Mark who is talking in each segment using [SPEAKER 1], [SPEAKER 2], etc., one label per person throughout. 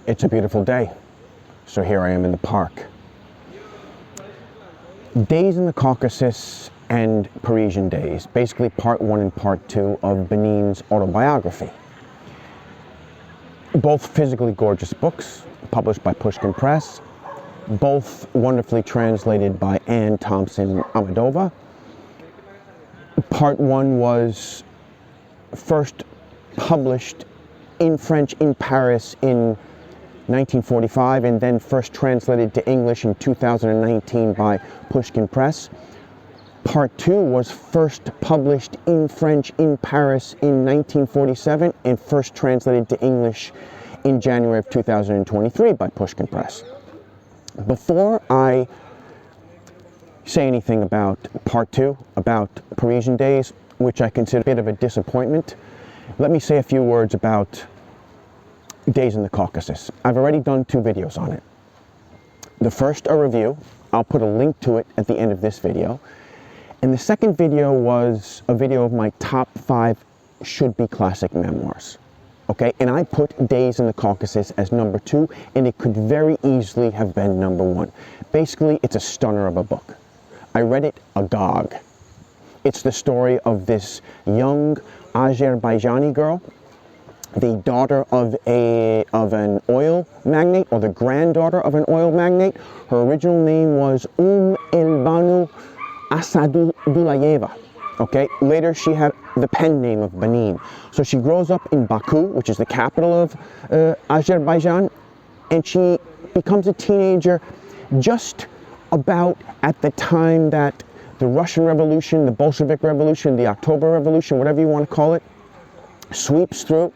[SPEAKER 1] It's a beautiful day, so here I am in the park. Days in the Caucasus and Parisian Days, basically part 1 and part 2 of Banine's Autobiography. Both physically gorgeous books, published by Pushkin Press, both wonderfully translated by Anna Thompson Ahmadova. Part 1 was first published in French in Paris in 1945 and then first translated to English in 2019 by Pushkin Press. Part 2 was first published in French in Paris in 1947 and first translated to English in January of 2023 by Pushkin Press. Before I say anything about Part 2, about Parisian Days, which I consider a bit of a disappointment, let me say a few words about Days in the Caucasus. I've already done 2 videos on it. The first, a review. I'll put a link to it at the end of this video. And the second video was a video of my top 5 should-be classic memoirs. Okay, and I put Days in the Caucasus as number 2, and it could very easily have been number 1. Basically, it's a stunner of a book. I read it agog. It's the story of this young Azerbaijani girl, the daughter of an oil magnate, or the granddaughter of an oil magnate. Her original name was El-Banu Asadullayeva. Okay, later she had the pen name of Banine. So she grows up in Baku, which is the capital of Azerbaijan, and she becomes a teenager just about at the time that the Russian Revolution, the Bolshevik Revolution, the October Revolution, whatever you want to call it, sweeps through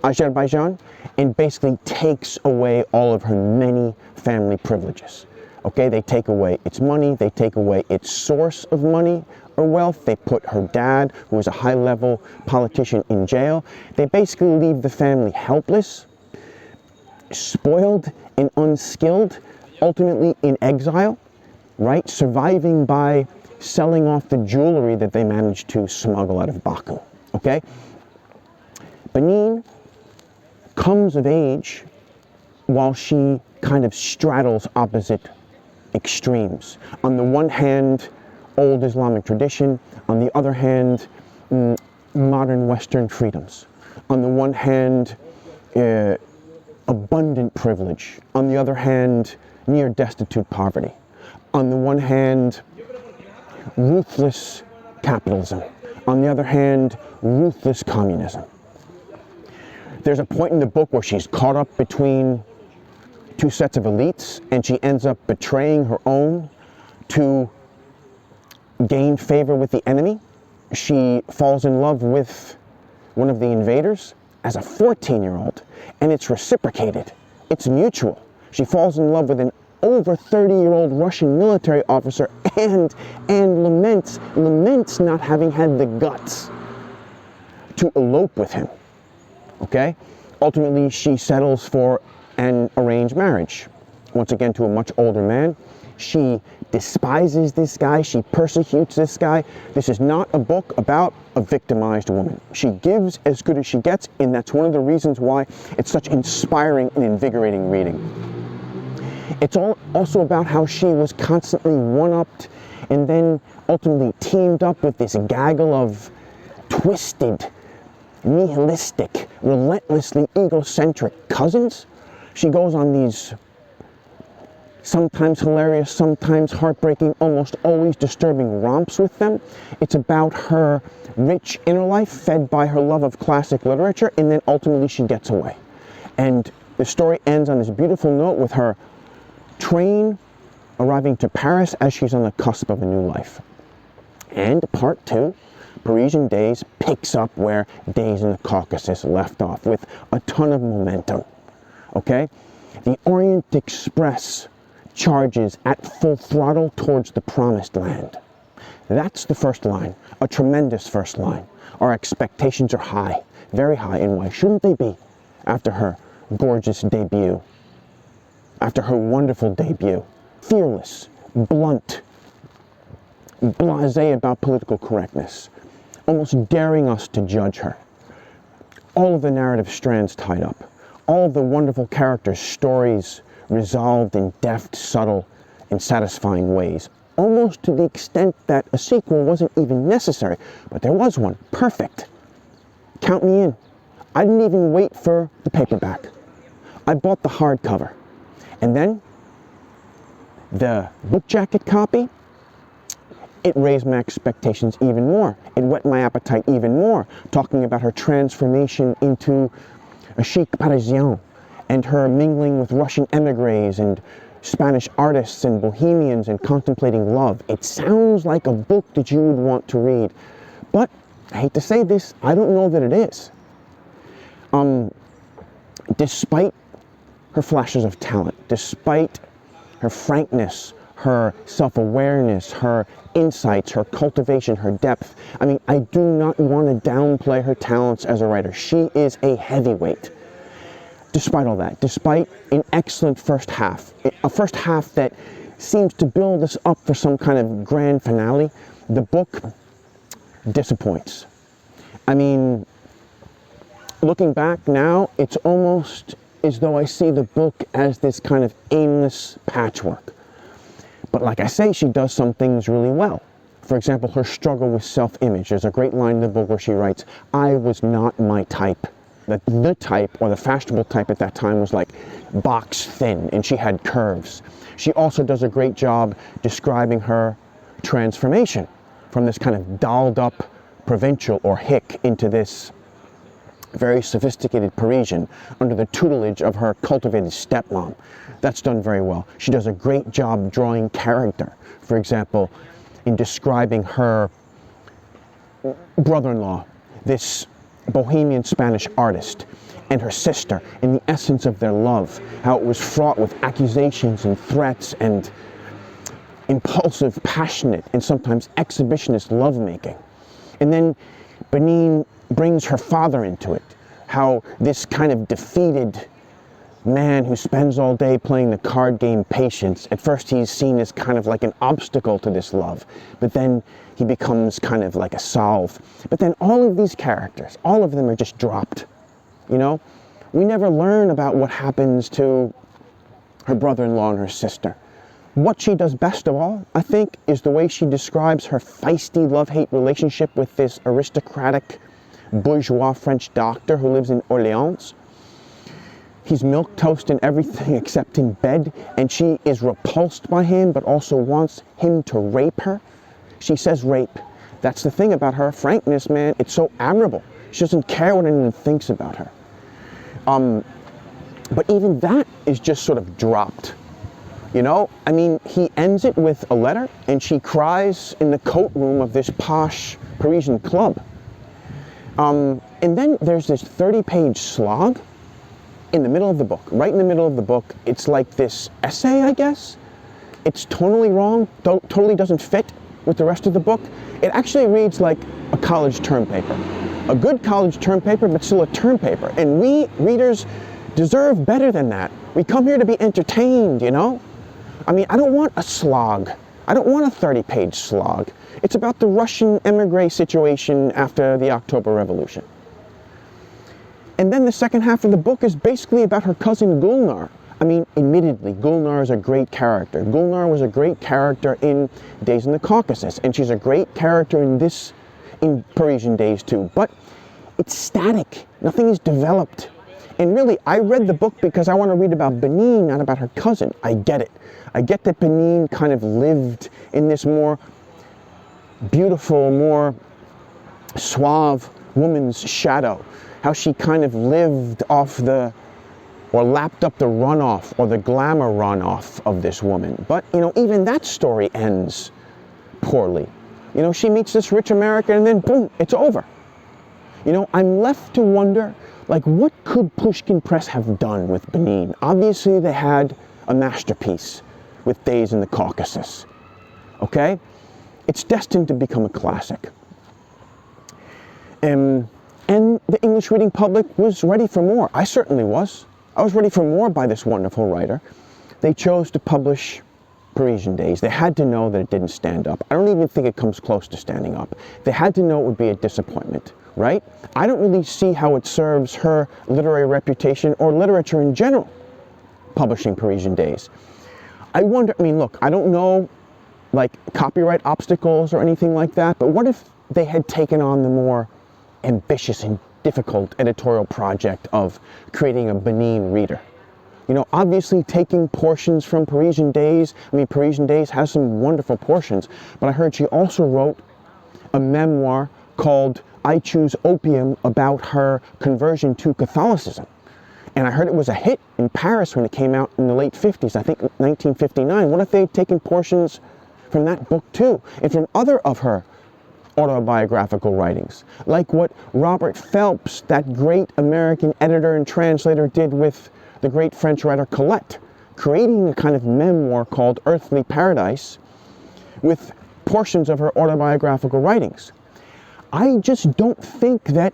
[SPEAKER 1] Azerbaijan and basically takes away all of her many family privileges. Okay, they take away its money, they take away its source of money or wealth, they put her dad, who was a high-level politician, in jail. They basically leave the family helpless, spoiled and unskilled, ultimately in exile, right? Surviving by selling off the jewelry that they managed to smuggle out of Baku, okay? Banine comes of age while she kind of straddles opposite extremes. On the one hand, old Islamic tradition. On the other hand, modern Western freedoms. On the one hand, abundant privilege. On the other hand, near destitute poverty. On the one hand, ruthless capitalism. On the other hand, ruthless communism. There's a point in the book where she's caught up between 2 sets of elites, and she ends up betraying her own to gain favor with the enemy. She falls in love with one of the invaders as a 14-year-old, and it's reciprocated. It's mutual. She falls in love with an over 30-year-old Russian military officer and laments not having had the guts to elope with him. Okay? Ultimately, she settles for an arranged marriage, once again to a much older man. She despises this guy, she persecutes this guy. This is not a book about a victimized woman. She gives as good as she gets, and that's one of the reasons why it's such inspiring and invigorating reading. It's also about how she was constantly one-upped and then ultimately teamed up with this gaggle of twisted, nihilistic, relentlessly egocentric cousins. She goes on these sometimes hilarious, sometimes heartbreaking, almost always disturbing romps with them. It's about her rich inner life fed by her love of classic literature, and then ultimately she gets away. And the story ends on this beautiful note with her train arriving to Paris as she's on the cusp of a new life. And part 2, Parisian Days, picks up where Days in the Caucasus left off with a ton of momentum. Okay? The Orient Express charges at full throttle towards the promised land. That's the first line, a tremendous first line. Our expectations are high, very high, and why shouldn't they be after her gorgeous debut, after her wonderful debut? Fearless, blunt, blasé about political correctness, almost daring us to judge her. All of the narrative strands tied up, all of the wonderful characters' stories resolved in deft, subtle, and satisfying ways, almost to the extent that a sequel wasn't even necessary. But there was one, perfect. Count me in. I didn't even wait for the paperback. I bought the hardcover. And then, the book jacket copy, it raised my expectations even more. It whet my appetite even more, talking about her transformation into a chic Parisian, and her mingling with Russian émigrés and Spanish artists and bohemians and contemplating love. It sounds like a book that you would want to read. But, I hate to say this, I don't know that it is. Despite her flashes of talent, despite her frankness, her self-awareness, her insights, her cultivation, her depth, I mean, I do not want to downplay her talents as a writer. She is a heavyweight. Despite all that, despite an excellent first half, a first half that seems to build us up for some kind of grand finale, the book disappoints. I mean, looking back now, it's almost as though I see the book as this kind of aimless patchwork. But like I say, she does some things really well. For example, her struggle with self-image. There's a great line in the book where she writes, "I was not my type." The type, or the fashionable type at that time, was like box thin, and she had curves. She also does a great job describing her transformation from this kind of dolled up provincial or hick into this very sophisticated Parisian under the tutelage of her cultivated stepmom. That's done very well. She does a great job drawing character. For example, in describing her brother-in-law, this bohemian Spanish artist, and her sister, in the essence of their love, how it was fraught with accusations and threats and impulsive, passionate, and sometimes exhibitionist lovemaking. And then Banine brings her father into it, how this kind of defeated man who spends all day playing the card game Patience, at first he's seen as kind of like an obstacle to this love, but then he becomes kind of like a salve. But then all of these characters, all of them are just dropped, you know? We never learn about what happens to her brother-in-law and her sister. What she does best of all, I think, is the way she describes her feisty love-hate relationship with this aristocratic bourgeois French doctor who lives in Orléans. He's milquetoast in everything except in bed, and she is repulsed by him, but also wants him to rape her. She says rape. That's the thing about her frankness, man. It's so admirable. She doesn't care what anyone thinks about her. But even that is just sort of dropped. You know, I mean, he ends it with a letter, and she cries in the coat room of this posh Parisian club. And then there's this 30-page slog in the middle of the book. Right in the middle of the book, it's like this essay, I guess. It's tonally wrong, totally doesn't fit with the rest of the book. It actually reads like a college term paper. A good college term paper, but still a term paper. And we, readers, deserve better than that. We come here to be entertained, you know? I mean, I don't want a slog. I don't want a 30-page slog. It's about the Russian emigre situation after the October Revolution. And then the second half of the book is basically about her cousin Gulnar. I mean, admittedly, Gulnar is a great character. Gulnar was a great character in Days in the Caucasus, and she's a great character in Parisian Days too. But it's static. Nothing is developed. And really, I read the book because I want to read about Banine, not about her cousin. I get it. I get that Banine kind of lived in this more beautiful, more suave woman's shadow. How she kind of lived off or lapped up the runoff or the glamour runoff of this woman. But, you know, even that story ends poorly. You know, she meets this rich American and then boom, it's over. You know, I'm left to wonder, like, what could Pushkin Press have done with Banine? Obviously, they had a masterpiece with Days in the Caucasus, okay? It's destined to become a classic. And the English reading public was ready for more. I certainly was. I was ready for more by this wonderful writer. They chose to publish Parisian Days. They had to know that it didn't stand up. I don't even think it comes close to standing up. They had to know it would be a disappointment, right? I don't really see how it serves her literary reputation or literature in general, publishing Parisian Days. I wonder, I mean, look, I don't know, like, copyright obstacles or anything like that, but what if they had taken on the more ambitious and difficult editorial project of creating a Banine reader? You know, obviously taking portions from Parisian Days. I mean, Parisian Days has some wonderful portions, but I heard she also wrote a memoir called I Choose Opium about her conversion to Catholicism. And I heard it was a hit in Paris when it came out in the late 50s, I think 1959. What if they had taken portions from that book too, and from other of her autobiographical writings, like what Robert Phelps, that great American editor and translator, did with the great French writer Colette, creating a kind of memoir called Earthly Paradise with portions of her autobiographical writings. I just don't think that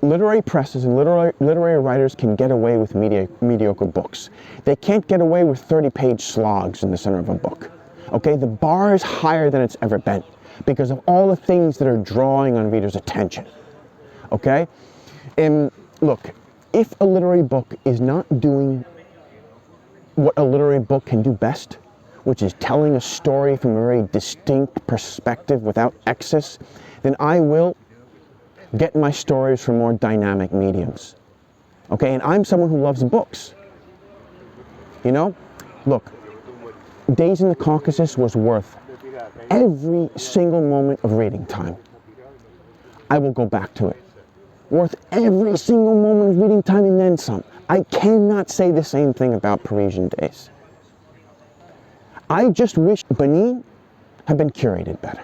[SPEAKER 1] literary presses and literary writers can get away with mediocre books. They can't get away with 30-page slogs in the center of a book. Okay, the bar is higher than it's ever been because of all the things that are drawing on readers' attention. Okay? And look, if a literary book is not doing what a literary book can do best, which is telling a story from a very distinct perspective without excess, then I will get my stories from more dynamic mediums. Okay, and I'm someone who loves books. You know, look, Days in the Caucasus was worth every single moment of reading time. I will go back to it. Worth every single moment of reading time and then some. I cannot say the same thing about Parisian Days. I just wish Banine had been curated better.